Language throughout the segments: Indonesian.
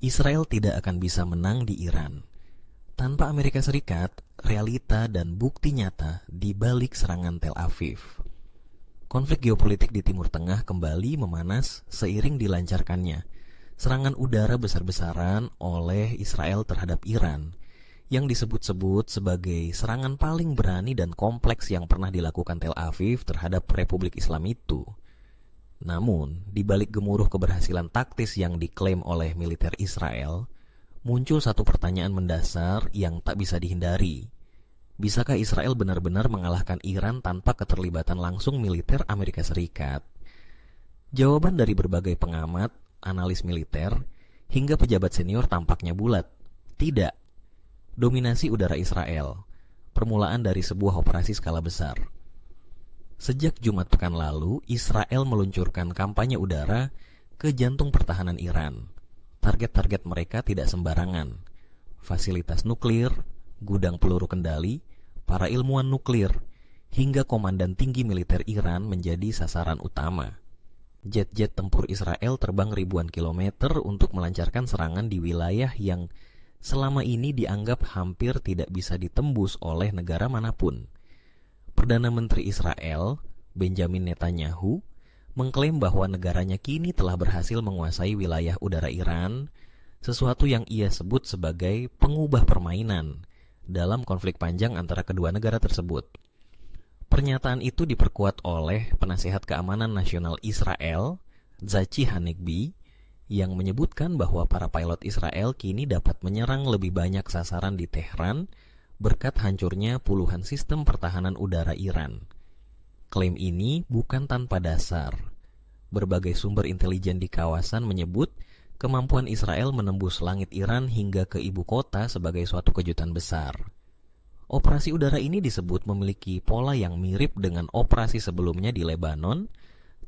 Israel tidak akan bisa menang di Iran. Tanpa Amerika Serikat, realita dan bukti nyata di balik serangan Tel Aviv. Konflik geopolitik di Timur Tengah kembali memanas seiring dilancarkannya serangan udara besar-besaran oleh Israel terhadap Iran, yang disebut-sebut sebagai serangan paling berani dan kompleks yang pernah dilakukan Tel Aviv terhadap Republik Islam itu. Namun, di balik gemuruh keberhasilan taktis yang diklaim oleh militer Israel, muncul satu pertanyaan mendasar yang tak bisa dihindari. Bisakah Israel benar-benar mengalahkan Iran tanpa keterlibatan langsung militer Amerika Serikat? Jawaban dari berbagai pengamat, analis militer, hingga pejabat senior tampaknya bulat. Tidak. Dominasi udara Israel, permulaan dari sebuah operasi skala besar. Sejak Jumat pekan lalu, Israel meluncurkan kampanye udara ke jantung pertahanan Iran. Target-target mereka tidak sembarangan. Fasilitas nuklir, gudang peluru kendali, para ilmuwan nuklir, hingga komandan tinggi militer Iran menjadi sasaran utama. Jet-jet tempur Israel terbang ribuan kilometer untuk melancarkan serangan di wilayah yang selama ini dianggap hampir tidak bisa ditembus oleh negara manapun. Perdana Menteri Israel, Benjamin Netanyahu, mengklaim bahwa negaranya kini telah berhasil menguasai wilayah udara Iran, sesuatu yang ia sebut sebagai pengubah permainan dalam konflik panjang antara kedua negara tersebut. Pernyataan itu diperkuat oleh Penasihat Keamanan Nasional Israel, Tzachi Hanegbi, yang menyebutkan bahwa para pilot Israel kini dapat menyerang lebih banyak sasaran di Tehran berkat hancurnya puluhan sistem pertahanan udara Iran. Klaim ini bukan tanpa dasar. Berbagai sumber intelijen di kawasan menyebut kemampuan Israel menembus langit Iran hingga ke ibu kota sebagai suatu kejutan besar. Operasi udara ini disebut memiliki pola yang mirip dengan operasi sebelumnya di Lebanon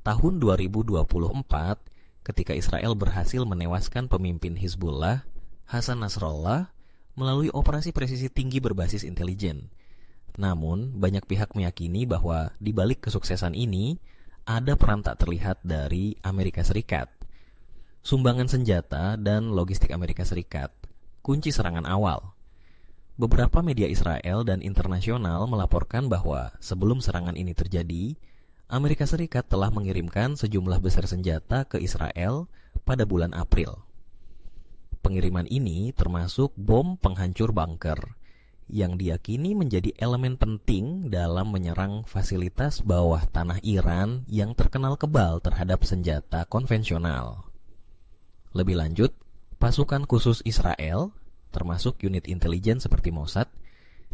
tahun 2024 ketika Israel berhasil menewaskan pemimpin Hizbullah, Hasan Nasrallah, melalui operasi presisi tinggi berbasis intelijen. Namun, banyak pihak meyakini bahwa di balik kesuksesan ini ada peran tak terlihat dari Amerika Serikat. Sumbangan senjata dan logistik Amerika Serikat, kunci serangan awal. Beberapa media Israel dan internasional melaporkan bahwa sebelum serangan ini terjadi, Amerika Serikat telah mengirimkan sejumlah besar senjata ke Israel pada bulan April. Pengiriman ini termasuk bom penghancur bunker, yang diyakini menjadi elemen penting dalam menyerang fasilitas bawah tanah Iran yang terkenal kebal terhadap senjata konvensional. Lebih lanjut, pasukan khusus Israel, termasuk unit intelijen seperti Mossad,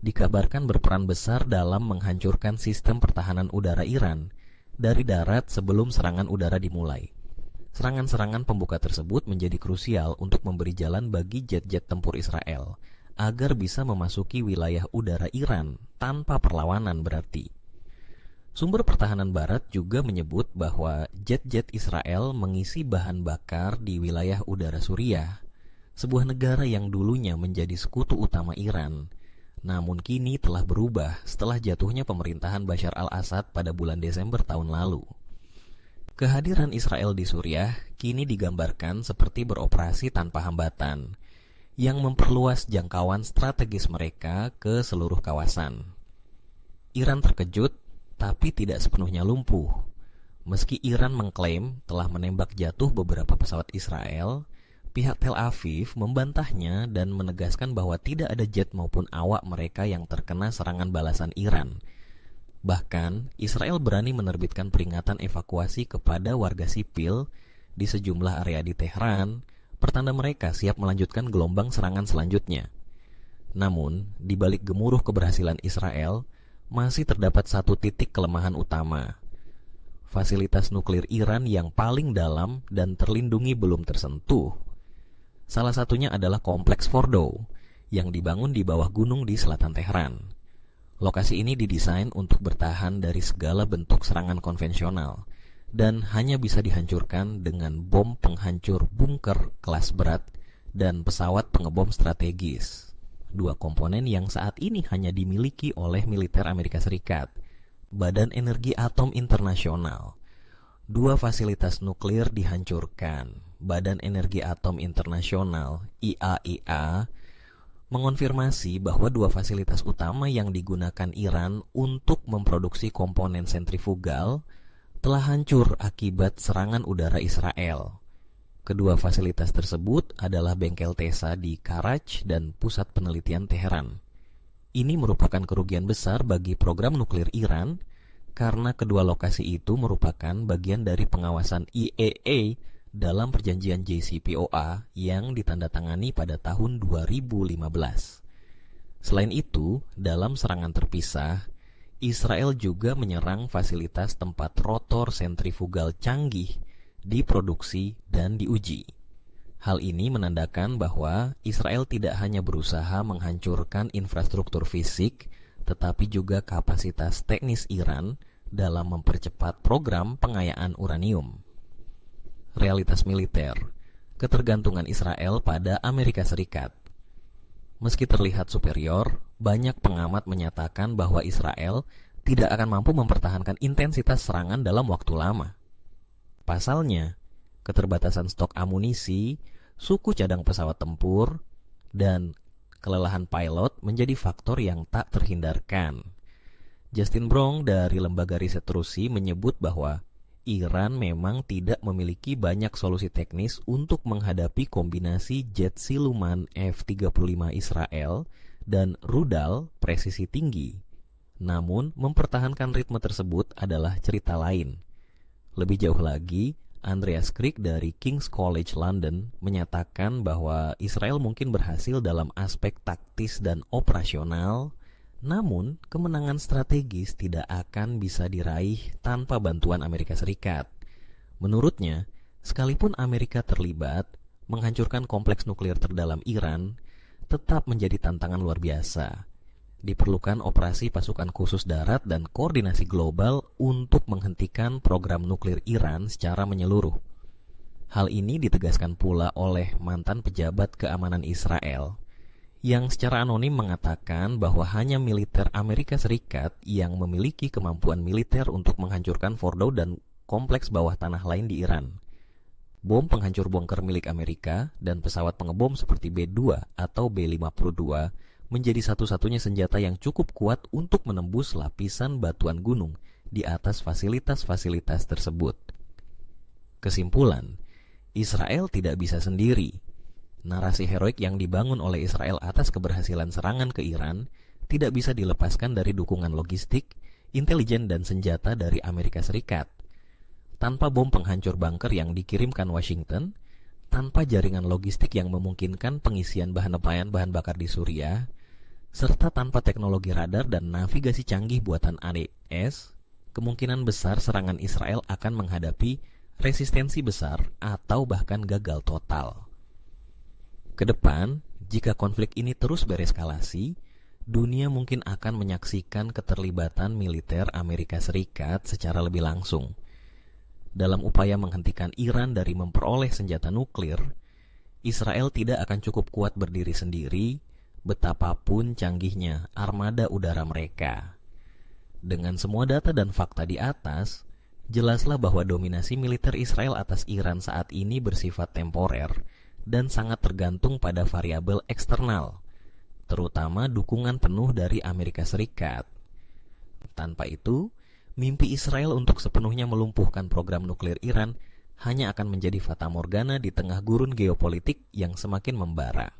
dikabarkan berperan besar dalam menghancurkan sistem pertahanan udara Iran dari darat sebelum serangan udara dimulai. Serangan-serangan pembuka tersebut menjadi krusial untuk memberi jalan bagi jet-jet tempur Israel agar bisa memasuki wilayah udara Iran tanpa perlawanan berarti. Sumber pertahanan barat juga menyebut bahwa jet-jet Israel mengisi bahan bakar di wilayah udara Suriah, sebuah negara yang dulunya menjadi sekutu utama Iran, namun kini telah berubah setelah jatuhnya pemerintahan Bashar al-Assad pada bulan Desember tahun lalu. Kehadiran Israel di Suriah kini digambarkan seperti beroperasi tanpa hambatan, yang memperluas jangkauan strategis mereka ke seluruh kawasan. Iran terkejut, tapi tidak sepenuhnya lumpuh. Meski Iran mengklaim telah menembak jatuh beberapa pesawat Israel, pihak Tel Aviv membantahnya dan menegaskan bahwa tidak ada jet maupun awak mereka yang terkena serangan balasan Iran. Bahkan, Israel berani menerbitkan peringatan evakuasi kepada warga sipil di sejumlah area di Tehran, pertanda mereka siap melanjutkan gelombang serangan selanjutnya. Namun, di balik gemuruh keberhasilan Israel, masih terdapat satu titik kelemahan utama. Fasilitas nuklir Iran yang paling dalam dan terlindungi belum tersentuh. Salah satunya adalah Kompleks Fordow, yang dibangun di bawah gunung di selatan Tehran. Lokasi ini didesain untuk bertahan dari segala bentuk serangan konvensional, dan hanya bisa dihancurkan dengan bom penghancur bunker kelas berat dan pesawat pengebom strategis. Dua komponen yang saat ini hanya dimiliki oleh militer Amerika Serikat, Badan Energi Atom Internasional. Dua fasilitas nuklir dihancurkan, Badan Energi Atom Internasional (IAEA) mengonfirmasi bahwa dua fasilitas utama yang digunakan Iran untuk memproduksi komponen sentrifugal telah hancur akibat serangan udara Israel. Kedua fasilitas tersebut adalah bengkel Tesa di Karaj dan pusat penelitian Teheran. Ini merupakan kerugian besar bagi program nuklir Iran karena kedua lokasi itu merupakan bagian dari pengawasan IAEA dalam perjanjian JCPOA yang ditandatangani pada tahun 2015. Selain itu, dalam serangan terpisah, Israel juga menyerang fasilitas tempat rotor sentrifugal canggih diproduksi dan diuji. Hal ini menandakan bahwa Israel tidak hanya berusaha menghancurkan infrastruktur fisik, tetapi juga kapasitas teknis Iran dalam mempercepat program pengayaan uranium. Realitas militer, ketergantungan Israel pada Amerika Serikat. Meski terlihat superior, banyak pengamat menyatakan bahwa Israel tidak akan mampu mempertahankan intensitas serangan dalam waktu lama. Pasalnya, keterbatasan stok amunisi, suku cadang pesawat tempur, dan kelelahan pilot menjadi faktor yang tak terhindarkan. Justin Brong dari lembaga riset Rusi menyebut bahwa Iran memang tidak memiliki banyak solusi teknis untuk menghadapi kombinasi jet siluman F-35 Israel dan rudal presisi tinggi. Namun, mempertahankan ritme tersebut adalah cerita lain. Lebih jauh lagi, Andreas Krieg dari King's College London menyatakan bahwa Israel mungkin berhasil dalam aspek taktis dan operasional, namun kemenangan strategis tidak akan bisa diraih tanpa bantuan Amerika Serikat. Menurutnya, sekalipun Amerika terlibat, menghancurkan kompleks nuklir terdalam Iran tetap menjadi tantangan luar biasa. Diperlukan operasi pasukan khusus darat dan koordinasi global untuk menghentikan program nuklir Iran secara menyeluruh. Hal ini ditegaskan pula oleh mantan pejabat keamanan Israel, yang secara anonim mengatakan bahwa hanya militer Amerika Serikat yang memiliki kemampuan militer untuk menghancurkan Fordow dan kompleks bawah tanah lain di Iran. Bom penghancur bunker milik Amerika dan pesawat pengebom seperti B-2 atau B-52 menjadi satu-satunya senjata yang cukup kuat untuk menembus lapisan batuan gunung di atas fasilitas-fasilitas tersebut. Kesimpulan, Israel tidak bisa sendiri. Narasi heroik yang dibangun oleh Israel atas keberhasilan serangan ke Iran tidak bisa dilepaskan dari dukungan logistik, intelijen dan senjata dari Amerika Serikat. Tanpa bom penghancur bunker yang dikirimkan Washington, tanpa jaringan logistik yang memungkinkan pengisian bahan bakar di Suriah, serta tanpa teknologi radar dan navigasi canggih buatan AES, kemungkinan besar serangan Israel akan menghadapi resistensi besar atau bahkan gagal total. Kedepan, jika konflik ini terus bereskalasi, dunia mungkin akan menyaksikan keterlibatan militer Amerika Serikat secara lebih langsung. Dalam upaya menghentikan Iran dari memperoleh senjata nuklir, Israel tidak akan cukup kuat berdiri sendiri, betapapun canggihnya armada udara mereka. Dengan semua data dan fakta di atas, jelaslah bahwa dominasi militer Israel atas Iran saat ini bersifat temporer dan sangat tergantung pada variabel eksternal, terutama dukungan penuh dari Amerika Serikat. Tanpa itu, mimpi Israel untuk sepenuhnya melumpuhkan program nuklir Iran hanya akan menjadi fatamorgana di tengah gurun geopolitik yang semakin membara.